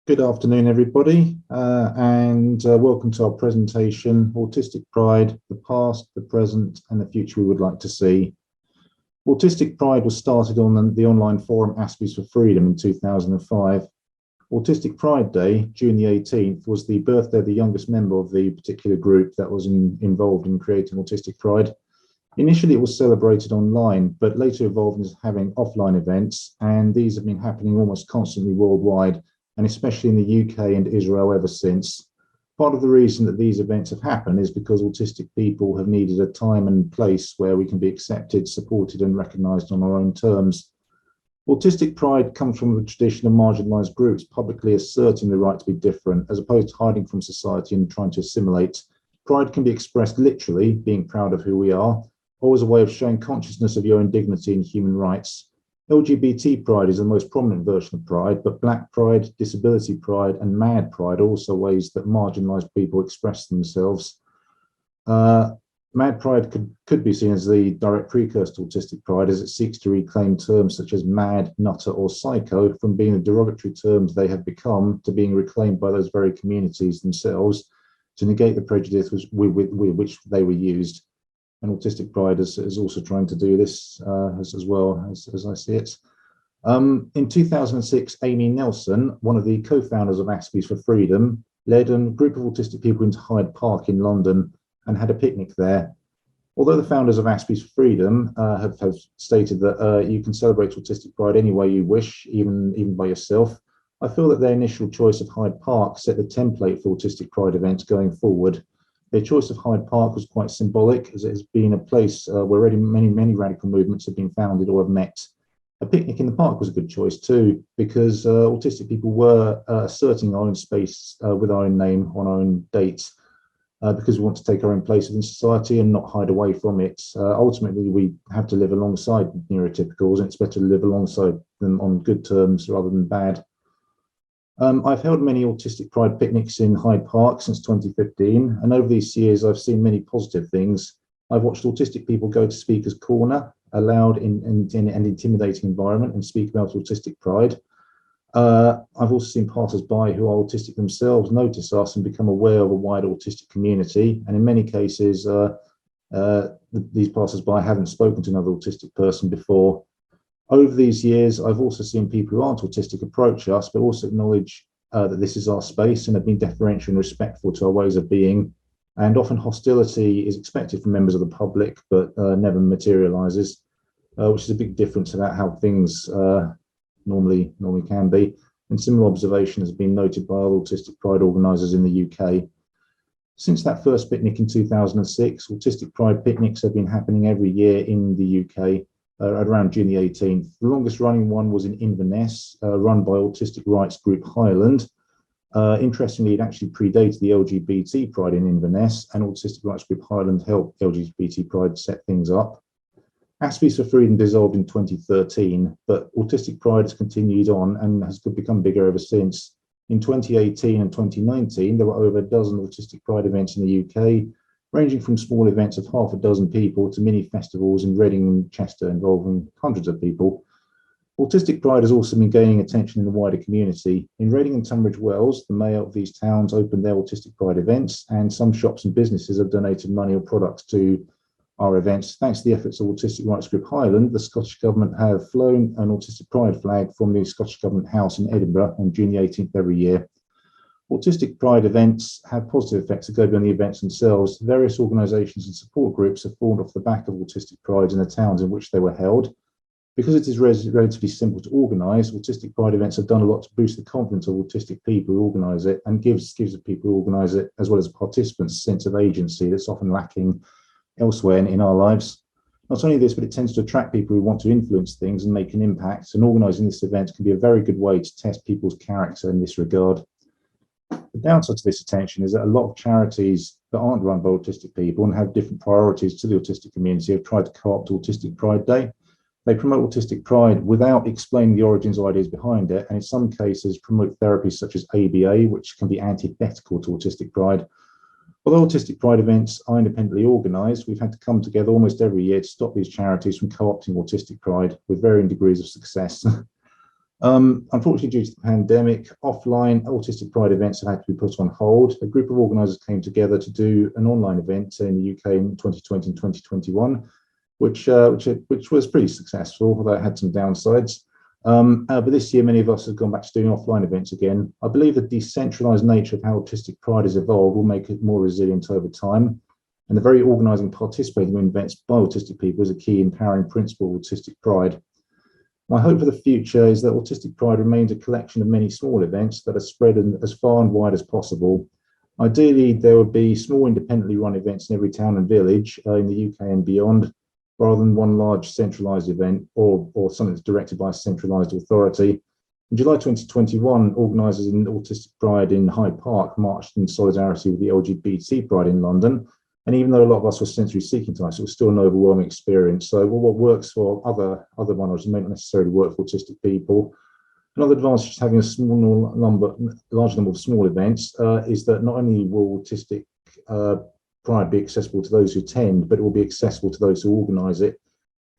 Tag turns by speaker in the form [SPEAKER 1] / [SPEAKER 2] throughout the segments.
[SPEAKER 1] Good afternoon, everybody, and welcome to our presentation, Autistic Pride, the Past, the Present, and the Future We Would Like to See. Autistic Pride was started on the online forum Aspies for Freedom in 2005. Autistic Pride Day, June the 18th, was the birthday of the youngest member of the particular group that was involved in creating Autistic Pride. Initially, it was celebrated online, but later evolved into having offline events, and these have been happening almost constantly worldwide, and especially in the UK and Israel ever since. Part of the reason that these events have happened is because autistic people have needed a time and place where we can be accepted, supported, and recognised on our own terms. Autistic pride comes from the tradition of marginalised groups publicly asserting the right to be different, as opposed to hiding from society and trying to assimilate. Pride can be expressed literally, being proud of who we are, or as a way of showing consciousness of your own dignity and human rights. LGBT pride is the most prominent version of pride, but Black pride, disability pride, and mad pride are also ways that marginalised people express themselves. Mad pride could be seen as the direct precursor to autistic pride, as it seeks to reclaim terms such as mad, nutter, or psycho from being the derogatory terms they have become to being reclaimed by those very communities themselves to negate the prejudice with which they were used. And Autistic Pride is also trying to do this as well, as I see it. In 2006, Amy Nelson, one of the co-founders of Aspies for Freedom, led a group of autistic people into Hyde Park in London and had a picnic there. Although the founders of Aspies for Freedom have stated that you can celebrate Autistic Pride any way you wish, even by yourself, I feel that their initial choice of Hyde Park set the template for Autistic Pride events going forward. Their choice of Hyde Park was quite symbolic, as it has been a place where already many radical movements have been founded or have met. A picnic in the park was a good choice too, because autistic people were asserting our own space with our own name on our own dates, because we want to take our own place in society and not hide away from it. Ultimately, we have to live alongside neurotypicals, and it's better to live alongside them on good terms rather than bad. I've held many Autistic Pride picnics in Hyde Park since 2015, and over these years I've seen many positive things. I've watched autistic people go to Speaker's Corner, a loud and intimidating environment, and speak about Autistic Pride. I've also seen passers-by who are autistic themselves notice us and become aware of a wider autistic community, and in many cases these passers-by haven't spoken to another autistic person before. Over these years, I've also seen people who aren't autistic approach us, but also acknowledge that this is our space and have been deferential and respectful to our ways of being. And often hostility is expected from members of the public, but never materialises, which is a big difference about how things normally can be. And similar observation has been noted by other Autistic Pride organisers in the UK. Since that first picnic in 2006, Autistic Pride picnics have been happening every year in the UK. Around June the 18th. The longest running one was in Inverness, run by autistic rights group Highland. Interestingly, it actually predated the LGBT Pride in Inverness, and autistic rights group Highland helped LGBT Pride set things up. Aspies for Freedom dissolved in 2013, but Autistic Pride has continued on and has become bigger ever since. In 2018 and 2019, there were over a dozen Autistic Pride events in the UK, ranging from small events of half a dozen people to mini festivals in Reading and Chester involving hundreds of people. Autistic Pride has also been gaining attention in the wider community. In Reading and Tunbridge Wells, the mayor of these towns opened their Autistic Pride events, and some shops and businesses have donated money or products to our events. Thanks to the efforts of Autistic Rights Group Highland, the Scottish Government have flown an Autistic Pride flag from the Scottish Government House in Edinburgh on June the 18th every year. Autistic Pride events have positive effects that go beyond the events themselves. Various organisations and support groups have formed off the back of Autistic Pride in the towns in which they were held. Because it is relatively simple to organise, Autistic Pride events have done a lot to boost the confidence of autistic people who organise it, and gives the people who organise it, as well as participants, a sense of agency that's often lacking elsewhere in our lives. Not only this, but it tends to attract people who want to influence things and make an impact, and organising this event can be a very good way to test people's character in this regard. The downside to this attention is that a lot of charities that aren't run by autistic people and have different priorities to the autistic community have tried to co-opt Autistic Pride Day. They promote Autistic Pride without explaining the origins or ideas behind it, and in some cases promote therapies such as ABA, which can be antithetical to Autistic Pride. Although Autistic Pride events are independently organised, we've had to come together almost every year to stop these charities from co-opting Autistic Pride with varying degrees of success. Unfortunately, due to the pandemic, offline Autistic Pride events have had to be put on hold. A group of organisers came together to do an online event in the UK in 2020 and 2021, which was pretty successful, although it had some downsides. But this year, many of us have gone back to doing offline events again. I believe the decentralised nature of how Autistic Pride has evolved will make it more resilient over time. And the very organising, participating in events by autistic people is a key empowering principle of Autistic Pride. My hope for the future is that Autistic Pride remains a collection of many small events that are spread as far and wide as possible. Ideally, there would be small independently run events in every town and village in the UK and beyond, rather than one large centralised event or something that's directed by a centralised authority. In July 2021, organisers in Autistic Pride in Hyde Park marched in solidarity with the LGBT Pride in London. And even though a lot of us were sensory seeking types, it was still an overwhelming experience. So what works for other minorities may not necessarily work for autistic people. Another advantage of having a large number of small events is that not only will Autistic Pride be accessible to those who attend, but it will be accessible to those who organise it.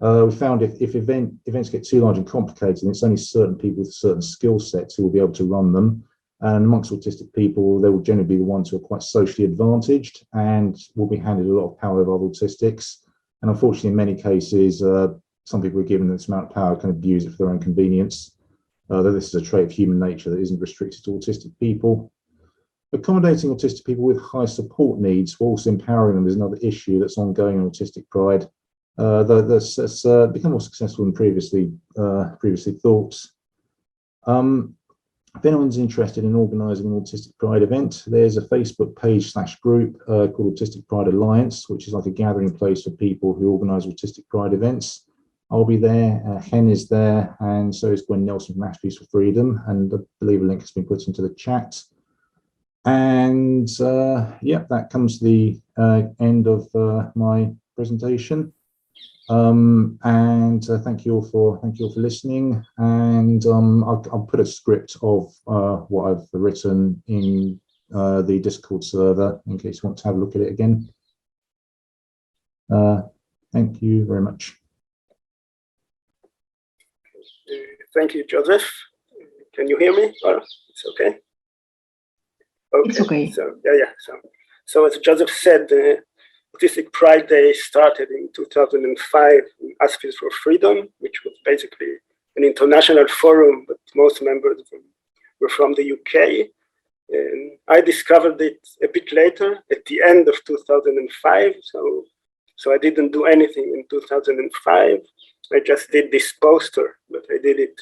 [SPEAKER 1] We found if events get too large and complicated, it's only certain people with certain skill sets who will be able to run them. And amongst autistic people, they will generally be the ones who are quite socially advantaged and will be handed a lot of power over other autistics. And unfortunately, in many cases, some people are given this amount of power can abuse it for their own convenience. Though this is a trait of human nature that isn't restricted to autistic people. Accommodating autistic people with high support needs while also empowering them is another issue that's ongoing in Autistic Pride. That's become more successful than previously thought. If anyone's interested in organising an Autistic Pride event, there's a Facebook page / group called Autistic Pride Alliance, which is like a gathering place for people who organise Autistic Pride events. I'll be there, Hen is there, and so is Gwen Nelson from Masterpiece for Freedom, and I believe a link has been put into the chat. And yeah, that comes to the end of my presentation. Thank you all for listening. And I'll put a script of what I've written in the Discord server in case you want to have a look at it again. Thank you very much.
[SPEAKER 2] Thank you, Joseph. Can you hear me? Or it's okay. Okay.
[SPEAKER 3] It's okay.
[SPEAKER 2] So yeah. So as Joseph said, Autistic Pride Day started in 2005 in Masterpiece for Freedom, which was basically an international forum, but most members were from the UK. And I discovered it a bit later, at the end of 2005. So I didn't do anything in 2005. I just did this poster, but I did it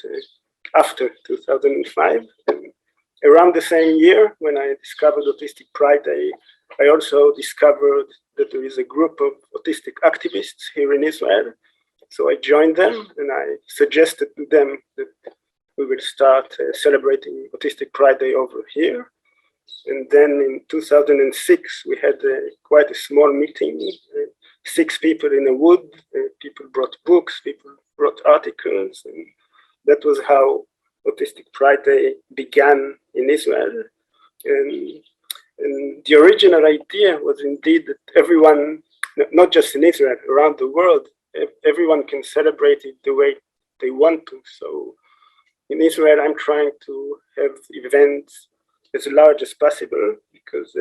[SPEAKER 2] after 2005. And around the same year, when I discovered Autistic Pride Day, I also discovered that there is a group of autistic activists here in Israel. So I joined them and I suggested to them that we will start celebrating Autistic Pride Day over here. And then in 2006, we had quite a small meeting, 6 people in a wood, people brought books, people brought articles, and that was how Autistic Pride Day began in Israel. And the original idea was indeed that everyone, not just in Israel, around the world, everyone can celebrate it the way they want to. So in Israel, I'm trying to have events as large as possible because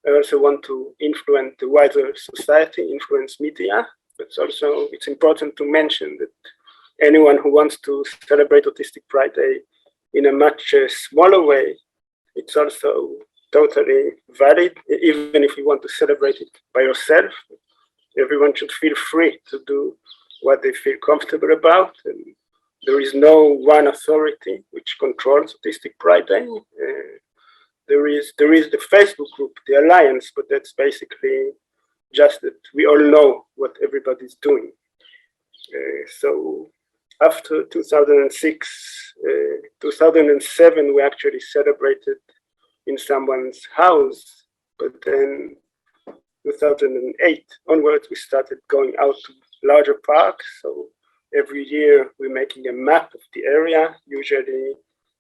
[SPEAKER 2] I also want to influence the wider society, influence media. But also it's important to mention that anyone who wants to celebrate Autistic Pride Day in a much smaller way, it's also totally valid, even if you want to celebrate it by yourself. Everyone should feel free to do what they feel comfortable about. And there is no one authority which controls Autistic Pride Day. There is the Facebook group, the Alliance, but that's basically just that we all know what everybody's doing. So after 2006, 2007, we actually celebrated in someone's house, but then 2008 onwards, we started going out to larger parks. So every year we're making a map of the area. Usually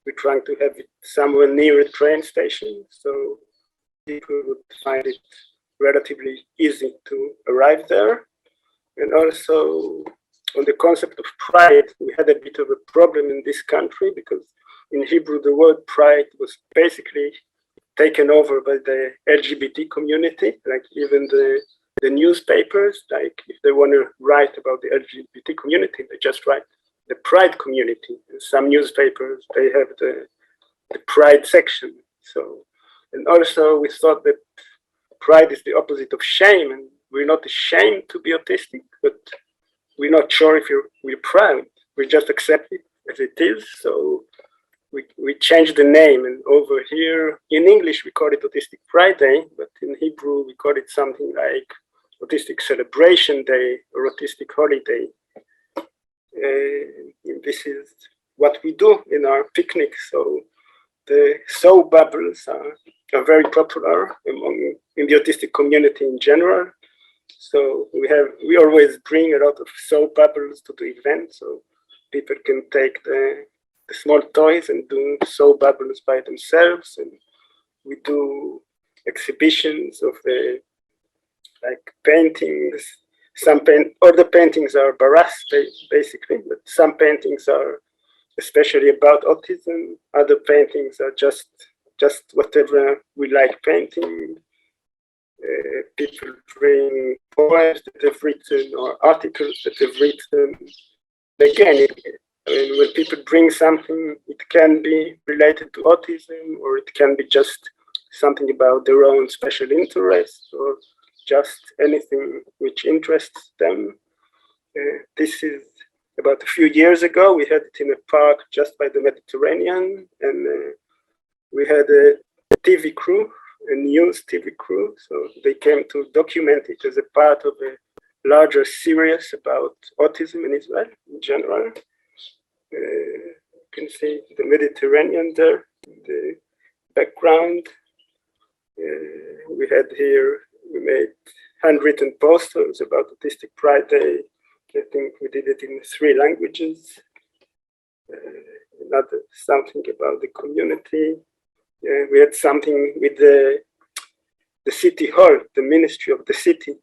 [SPEAKER 2] we're trying to have it somewhere near a train station, so people would find it relatively easy to arrive there. And also on the concept of pride, we had a bit of a problem in this country because in Hebrew, the word pride was basically taken over by the LGBT community, like even the newspapers, like if they want to write about the LGBT community, they just write the pride community. In some newspapers, they have the pride section. So, and also we thought that pride is the opposite of shame, and we're not ashamed to be autistic, but we're not sure if we're proud. We just accept it as it is. So we changed the name, and over here in English we call it Autistic Friday, but in Hebrew we call it something like Autistic Celebration Day or Autistic Holiday. This is what we do in our picnic. So the soap bubbles are very popular in the autistic community in general. So we always bring a lot of soap bubbles to the event, so people can take the small toys and do soap bubbles by themselves. And we do exhibitions of the paintings. All the paintings are baras basically, but some paintings are especially about autism. Other paintings are just whatever we like painting. People bring poems that they've written or articles that they've written. Again, when people bring something, it can be related to autism, or it can be just something about their own special interests, or just anything which interests them. This is about a few years ago. We had it in a park just by the Mediterranean, and we had a TV crew, a news TV crew. So they came to document it as a part of a larger series about autism in Israel in general. You can see the Mediterranean there in the background. We made handwritten posters about Autistic Pride Day. I think we did it in 3 languages. Another something about the community. We had something with the city hall, the ministry of the city.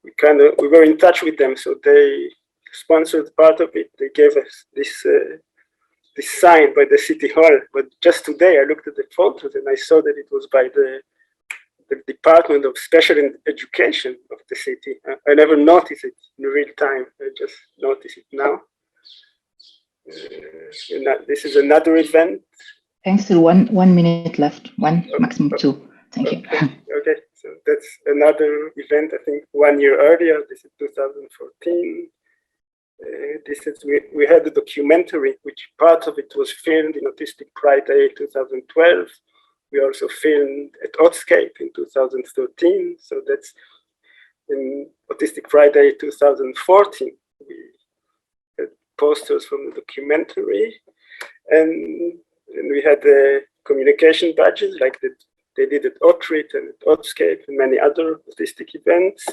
[SPEAKER 2] We were in touch with them, so they sponsored part of it. They gave us this sign by the city hall. But just today, I looked at the photos and I saw that it was by the Department of Special Education of the city. I never noticed it in real time. I just noticed it now. This is another event.
[SPEAKER 3] Thanks. Still 1 minute left. Maximum 2. Thank you.
[SPEAKER 2] Okay, so that's another event. I think 1 year earlier. This is 2014. We had a documentary, which part of it was filmed in Autistic Pride Day 2012. We also filmed at Autistic in 2013. So that's in Autistic Friday 2014. We had posters from the documentary, and we had the communication badges like that they did at Outreach and at Autiscape and many other autistic events.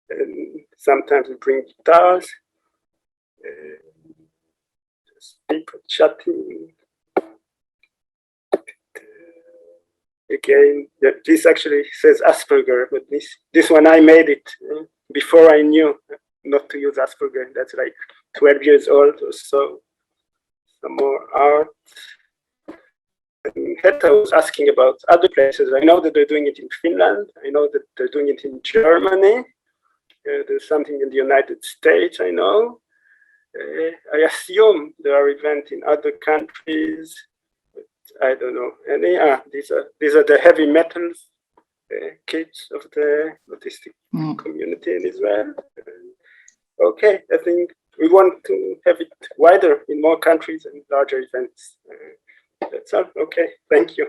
[SPEAKER 2] And sometimes we bring guitars, just people chatting. Again, this actually says Asperger, but this one I made it before I knew not to use Asperger. That's like 12 years old or so. Some more art. And Heta was asking about other places. I know that they're doing it in Finland. I know that they're doing it in Germany. There's something in the United States, I know. I assume there are events in other countries. I don't know any. These are the heavy metals kids of the autistic community in Israel. Okay, I think we want to have it wider in more countries and larger events. That's all. Okay, thank you.